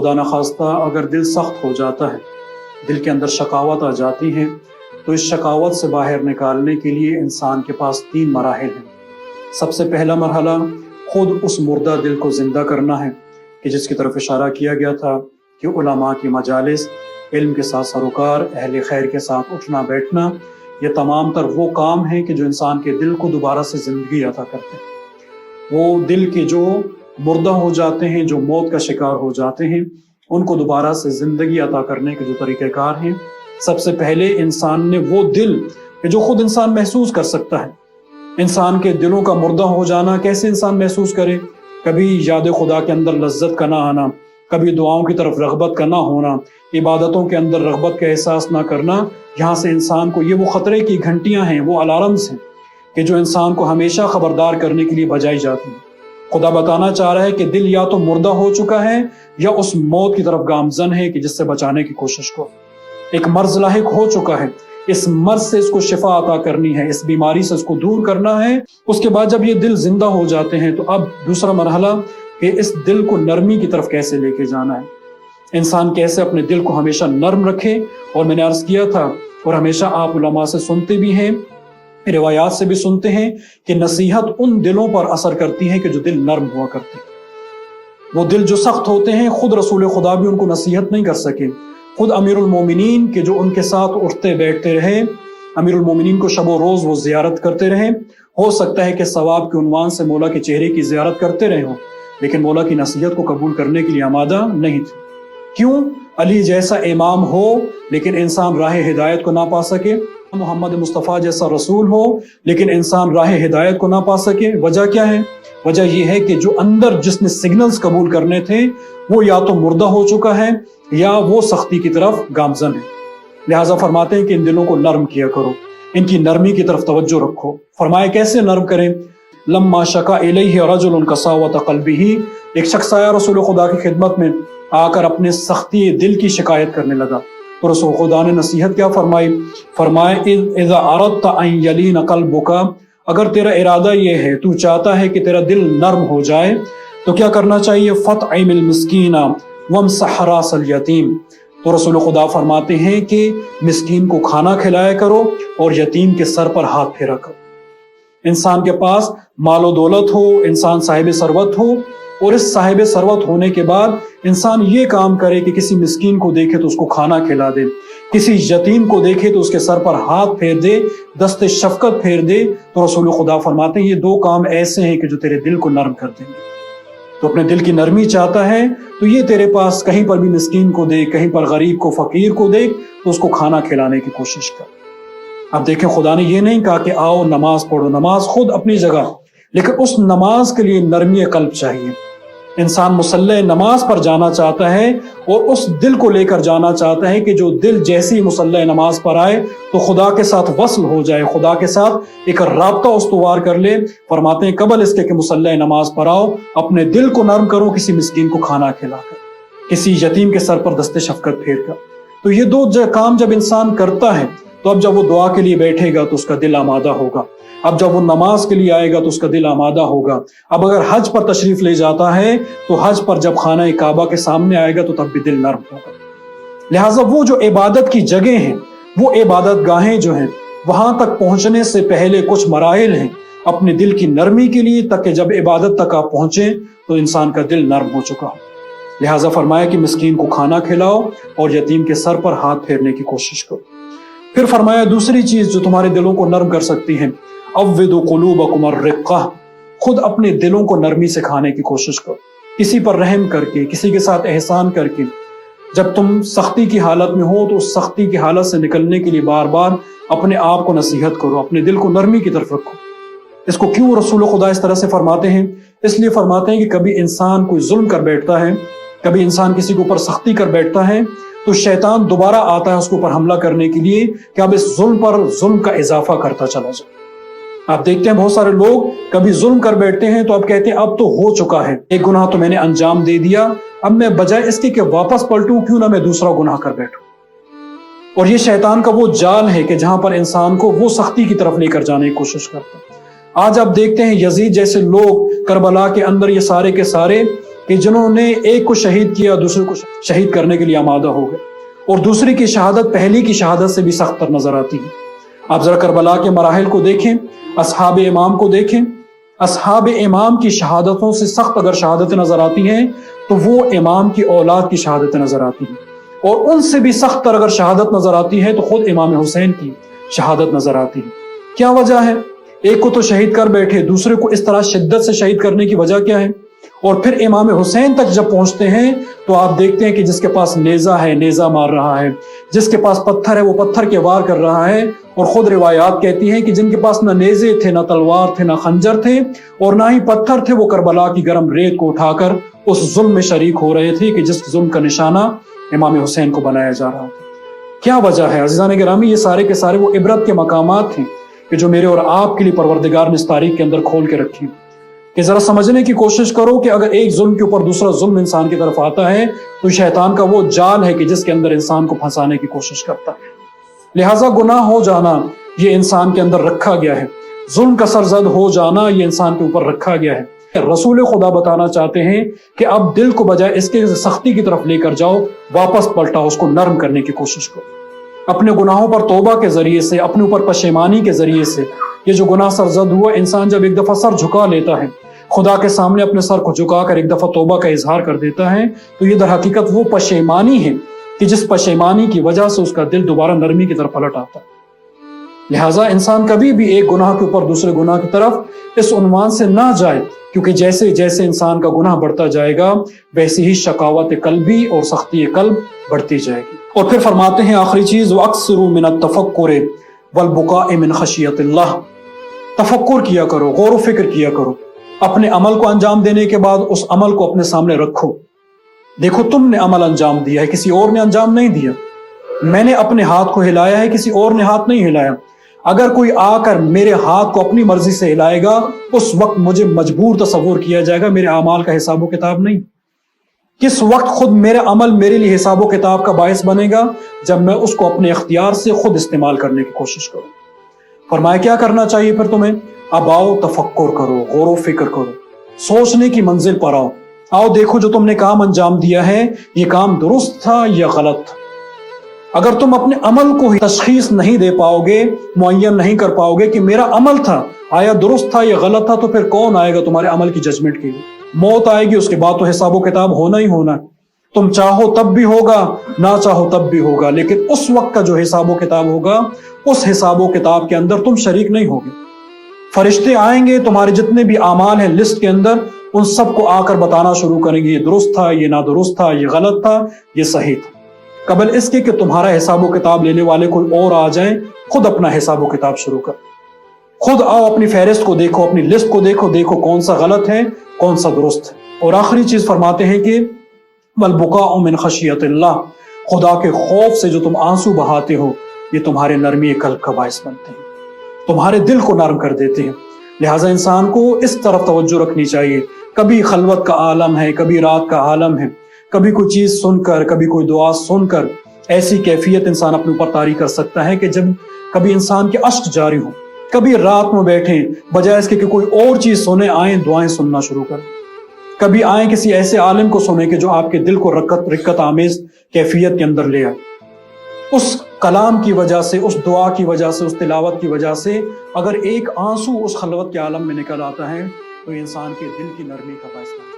خدا نخواستہ اگر دل سخت ہو جاتا ہے، دل کے اندر شقاوت آ جاتی ہے، تو اس شقاوت سے باہر نکالنے کے لیے انسان کے پاس 3 مراحل ہیں۔ سب سے پہلا مرحلہ خود اس مردہ دل کو زندہ کرنا ہے، کہ جس کی طرف اشارہ کیا گیا تھا کہ علماء کی مجالس، علم کے ساتھ سروکار، اہل خیر کے ساتھ اٹھنا بیٹھنا، یہ تمام تر وہ کام ہیں کہ جو انسان کے دل کو دوبارہ سے زندگی عطا کرتے ہیں۔ وہ دل کے جو مردہ ہو جاتے ہیں، جو موت کا شکار ہو جاتے ہیں، ان کو دوبارہ سے زندگی عطا کرنے کے جو طریقہ کار ہیں، سب سے پہلے انسان نے وہ دل کہ جو خود انسان محسوس کر سکتا ہے۔ انسان کے دلوں کا مردہ ہو جانا کیسے انسان محسوس کرے؟ کبھی یاد خدا کے اندر لذت کا نہ آنا، کبھی دعاؤں کی طرف رغبت کا نہ ہونا، عبادتوں کے اندر رغبت کا احساس نہ کرنا۔ یہاں سے انسان کو یہ وہ خطرے کی گھنٹیاں ہیں، وہ الارمز ہیں کہ جو انسان کو ہمیشہ خبردار کرنے کے لیے بجائی جاتی ہیں۔ خدا بتانا چاہ رہا ہے کہ دل یا تو مردہ ہو چکا ہے یا اس موت کی طرف گامزن ہے کہ جس سے بچانے کی کوشش کو ایک مرض لاحق ہو چکا ہے۔ اس مرض سے اس کو شفا عطا کرنی ہے، اس بیماری سے اس کو دور کرنا ہے۔ اس کے بعد جب یہ دل زندہ ہو جاتے ہیں تو اب دوسرا مرحلہ کہ اس دل کو نرمی کی طرف کیسے لے کے جانا ہے، انسان کیسے اپنے دل کو ہمیشہ نرم رکھے۔ اور میں نے عرض کیا تھا اور ہمیشہ آپ علماء سے سنتے بھی ہیں، روایات سے بھی سنتے ہیں کہ نصیحت ان دلوں پر اثر کرتی ہے کہ جو دل نرم ہوا کرتے ہیں۔ وہ دل جو سخت ہوتے ہیں، خود رسول خدا بھی ان کو نصیحت نہیں کر سکے، خود امیر المومنین کے جو ان کے ساتھ اٹھتے بیٹھتے رہے، امیر المومنین کو شب و روز وہ زیارت کرتے رہے، ہو سکتا ہے کہ ثواب کے عنوان سے مولا کے چہرے کی زیارت کرتے رہے ہوں، لیکن مولا کی نصیحت کو قبول کرنے کے لیے آمادہ نہیں تھے۔ کیوں؟ علی جیسا امام ہو لیکن انسان راہ ہدایت کو نہ پا سکے، محمد مصطفیٰ جیسا رسول ہو لیکن انسان راہ ہدایت کو نہ پا سکے۔ وجہ کیا ہے؟ وجہ یہ ہے کہ جو اندر جس نے سگنلز قبول کرنے تھے وہ یا تو مردہ ہو چکا ہے یا وہ سختی کی طرف گامزن ہے۔ لہٰذا فرماتے ہیں کہ ان دلوں کو نرم کیا کرو، ان کی نرمی کی طرف توجہ رکھو۔ فرمائے کیسے نرم کریں؟ لما شکا الیہ رجل قساوۃ قلبہ، ایک شخص آیا رسول خدا کی خدمت میں، آ کر اپنے سختی دل کی شکایت کرنے لگا، تو رسول خدا نے نصیحت کیا فرمائی؟ فرمائے اذا اردت ان یلین قلبک، اگر تیرا ارادہ یہ ہے، تو چاہتا ہے کہ تیرا دل نرم ہو جائے، تو کیا کرنا چاہیے؟ فطعم المسکین وامسح راس الیتیم، تو رسول خدا فرماتے ہیں کہ مسکین کو کھانا کھلایا کرو اور یتیم کے سر پر ہاتھ پھیرا کرو۔ انسان کے پاس مال و دولت ہو، انسان صاحب ثروت ہو، اور اس صاحب ثروت ہونے کے بعد انسان یہ کام کرے کہ کسی مسکین کو دیکھے تو اس کو کھانا کھلا دے، کسی یتیم کو دیکھے تو اس کے سر پر ہاتھ پھیر دے، دست شفقت پھیر دے، تو رسول خدا فرماتے ہیں یہ 2 کام ایسے ہیں کہ جو تیرے دل کو نرم کر دیں گے۔ تو اپنے دل کی نرمی چاہتا ہے تو یہ تیرے پاس کہیں پر بھی مسکین کو دیکھ، کہیں پر غریب کو، فقیر کو دیکھ تو اس کو کھانا کھلانے کی کوشش کر۔ اب دیکھیں خدا نے یہ نہیں کہا کہ آؤ نماز پڑھو، نماز خود اپنی جگہ، لیکن اس نماز کے لیے نرمی قلب چاہیے۔ انسان مصلی نماز پر جانا چاہتا ہے اور اس دل کو لے کر جانا چاہتا ہے کہ جو دل جیسی مصلی نماز پر آئے تو خدا کے ساتھ وصل ہو جائے، خدا کے ساتھ ایک رابطہ استوار کر لے۔ فرماتے ہیں قبل اس کے کہ مصلی نماز پر آؤ، اپنے دل کو نرم کرو، کسی مسکین کو کھانا کھلا کر، کسی یتیم کے سر پر دست شفقت پھیر کر۔ تو یہ 2 کام جب انسان کرتا ہے تو اب جب وہ دعا کے لیے بیٹھے گا تو اس کا دل آمادہ ہوگا، اب جب وہ نماز کے لیے آئے گا تو اس کا دل آمادہ ہوگا۔ اب اگر حج پر تشریف لے جاتا ہے تو حج پر جب خانہ کعبہ کے سامنے آئے گا تو تب بھی دل نرم ہوگا۔ لہٰذا وہ جو عبادت کی جگہ ہیں، وہ عبادت گاہیں جو ہیں، وہاں تک پہنچنے سے پہلے کچھ مراحل ہیں اپنے دل کی نرمی کے لیے، تاکہ جب عبادت تک آپ پہنچیں تو انسان کا دل نرم ہو چکا ہو۔ لہٰذا فرمایا کہ مسکین کو کھانا کھلاؤ اور یتیم کے سر پر ہاتھ پھیرنے کی کوشش کرو۔ پھر فرمایا دوسری چیز جو تمہارے دلوں کو نرم کر سکتی ہے، عودوا قلوبکم الرقہ، خود اپنے دلوں کو نرمی سکھانے کی کوشش کرو، کسی پر رحم کر کے، کسی کے ساتھ احسان کر کے۔ جب تم سختی کی حالت میں ہو تو اس سختی کی حالت سے نکلنے کے لیے بار بار اپنے آپ کو نصیحت کرو، اپنے دل کو نرمی کی طرف رکھو۔ اس کو کیوں رسول خدا اس طرح سے فرماتے ہیں؟ اس لیے فرماتے ہیں کہ کبھی انسان کوئی ظلم کر بیٹھتا ہے، کبھی انسان کسی کے اوپر سختی کر بیٹھتا ہے تو شیطان دوبارہ آتا ہے اس کے اوپر حملہ کرنے کے لیے کہ اب اس ظلم پر ظلم کا اضافہ کرتا چلا جائے۔ آپ دیکھتے ہیں بہت سارے لوگ کبھی ظلم کر بیٹھتے ہیں تو اب کہتے ہیں اب تو ہو چکا ہے، ایک گناہ تو میں نے انجام دے دیا، اب میں بجائے اس کے کہ واپس پلٹوں کیوں نہ میں دوسرا گناہ کر بیٹھوں۔ اور یہ شیطان کا وہ جال ہے کہ جہاں پر انسان کو وہ سختی کی طرف لے کر جانے کی کوشش کرتا ہے۔ آج آپ دیکھتے ہیں یزید جیسے لوگ کربلا کے اندر یہ سارے کے سارے کہ جنہوں نے ایک کو شہید کیا دوسرے کو شہید کرنے کے لیے آمادہ ہو گئے، اور دوسری کی شہادت پہلی کی شہادت سے بھی سخت تر نظر آتی ہے۔ آپ ذرا کربلا کے مراحل کو دیکھیں، اصحاب امام کو دیکھیں، اصحاب امام کی شہادتوں سے سخت اگر شہادتیں نظر آتی ہیں تو وہ امام کی اولاد کی شہادتیں نظر آتی ہیں، اور ان سے بھی سخت تر اگر شہادت نظر آتی ہے تو خود امام حسین کی شہادت نظر آتی ہے۔ کیا وجہ ہے؟ ایک کو تو شہید کر بیٹھے، دوسرے کو اس طرح شدت سے شہید کرنے کی وجہ کیا ہے؟ اور پھر امام حسین تک جب پہنچتے ہیں تو آپ دیکھتے ہیں کہ جس کے پاس نیزہ ہے نیزہ مار رہا ہے، جس کے پاس پتھر ہے وہ پتھر کے وار کر رہا ہے، اور خود روایات کہتی ہیں کہ جن کے پاس نہ نیزے تھے، نہ تلوار تھے، نہ خنجر تھے، اور نہ ہی پتھر تھے، وہ کربلا کی گرم ریت کو اٹھا کر اس ظلم میں شریک ہو رہے تھے کہ جس ظلم کا نشانہ امام حسین کو بنایا جا رہا تھا۔ کیا وجہ ہے عزیزان گرامی؟ یہ سارے کے سارے وہ عبرت کے مقامات ہیں کہ جو میرے اور آپ کے لیے پروردگار نے اس تاریخ کے اندر کھول کے رکھی، کہ ذرا سمجھنے کی کوشش کرو کہ اگر ایک ظلم کے اوپر دوسرا ظلم انسان کی طرف آتا ہے تو شیطان کا وہ جال ہے کہ جس کے اندر انسان کو پھنسانے کی کوشش کرتا ہے۔ لہٰذا گناہ ہو جانا یہ انسان کے اندر رکھا گیا ہے، ظلم کا سرزد ہو جانا یہ انسان کے اوپر رکھا گیا ہے۔ رسول خدا بتانا چاہتے ہیں کہ اب دل کو بجائے اس کے سختی کی طرف لے کر جاؤ، واپس پلٹاؤ، اس کو نرم کرنے کی کوشش کرو، اپنے گناہوں پر توبہ کے ذریعے سے، اپنے اوپر پشیمانی کے ذریعے سے۔ یہ جو گناہ سرزد ہوا، انسان جب ایک دفعہ سر جھکا لیتا ہے، خدا کے سامنے اپنے سر کو جھکا کر ایک دفعہ توبہ کا اظہار کر دیتا ہے، تو یہ در حقیقت وہ پشیمانی ہے کہ جس پشیمانی کی وجہ سے اس کا دل دوبارہ نرمی کی طرف پلٹ آتا ہے۔ لہٰذا انسان کبھی بھی ایک گناہ کے اوپر دوسرے گناہ کی طرف اس عنوان سے نہ جائے، کیونکہ جیسے جیسے انسان کا گناہ بڑھتا جائے گا ویسے ہی شقاوت قلبی اور سختی قلب بڑھتی جائے گی۔ اور پھر فرماتے ہیں آخری چیز، وَأَكْثِرُوا مِنَ التَّفَكُّرِ وَالْبُكَاءِ مِنْ خَشْيَةِ اللَّهِ، تفکر کیا کرو، غور و فکر کیا کرو، اپنے عمل کو انجام دینے کے بعد اس عمل کو اپنے سامنے رکھو، دیکھو تم نے عمل انجام دیا ہے، کسی اور نے انجام نہیں دیا، میں نے اپنے ہاتھ کو ہلایا ہے، کسی اور نے ہاتھ نہیں ہلایا۔ اگر کوئی آ کر میرے ہاتھ کو اپنی مرضی سے ہلائے گا اس وقت مجھے مجبور تصور کیا جائے گا، میرے اعمال کا حساب و کتاب نہیں۔ کس وقت خود میرا عمل میرے لیے حساب و کتاب کا باعث بنے گا؟ جب میں اس کو اپنے اختیار سے خود استعمال کرنے کی کوشش کروں۔ فرمایا کیا کرنا چاہیے پھر تمہیں؟ اب آؤ تفکر کرو، غور و فکر کرو، سوچنے کی منزل پر آؤ، آؤ دیکھو جو تم نے کام انجام دیا ہے یہ کام درست تھا یا غلط تھا۔ اگر تم اپنے عمل کو تشخیص نہیں دے پاؤ گے، معین نہیں کر پاؤ گے کہ میرا عمل تھا آیا درست تھا یا غلط تھا، تو پھر کون آئے گا تمہارے عمل کی ججمنٹ کے لیے؟ موت آئے گی، اس کے بعد تو حساب و کتاب ہونا ہی ہونا ہے۔ تم چاہو تب بھی ہوگا، نہ چاہو تب بھی ہوگا، لیکن اس وقت کا جو حساب و کتاب ہوگا اس حساب و کتاب کے اندر تم شریک نہیں ہوگے۔ فرشتے آئیں گے، تمہارے جتنے بھی اعمال ہیں لسٹ کے اندر، ان سب کو آ کر بتانا شروع کریں گے، یہ درست تھا، یہ نادرست تھا، یہ غلط تھا، یہ صحیح تھا، قبل اس کے کہ تمہارا حساب و کتاب لینے والے کوئی اور آ جائیں۔ خود اپنا حساب و کتاب شروع کر، خود آؤ اپنی فہرست کو دیکھو، اپنی لسٹ کو دیکھو، دیکھو کون سا غلط ہے کون سا درست ہے۔ اور آخری چیز فرماتے ہیں کہ وَالْبُكَاءُ مِنْ خَشْيَةِ اللَّهِ، خدا کے خوف سے جو تم آنسو بہاتے ہو یہ تمہارے نرمی قلب کا باعث بنتے ہیں، تمہارے دل کو نرم کر دیتے ہیں۔ لہٰذا انسان کو اس طرف توجہ رکھنی چاہیے، کبھی خلوت کا عالم ہے، کبھی رات کا عالم ہے، کبھی کوئی چیز سن کر، کبھی کوئی دعا سن کر ایسی کیفیت انسان اپنے اوپر طاری کر سکتا ہے کہ جب کبھی انسان کے اشک جاری ہوں، کبھی رات میں بیٹھیں بجائے اس کے کہ کوئی اور چیز سنیں، آئیں دعائیں سننا شروع کریں، کبھی آئیں کسی ایسے عالم کو سنیں کہ جو آپ کے دل کو رکت آمیز کیفیت کے اندر لے آئے۔ اس کلام کی وجہ سے، اس دعا کی وجہ سے، اس تلاوت کی وجہ سے اگر ایک آنسو اس خلوت کے عالم میں نکل آتا ہے تو انسان کے دل کی نرمی کا باعث بنتا ہے۔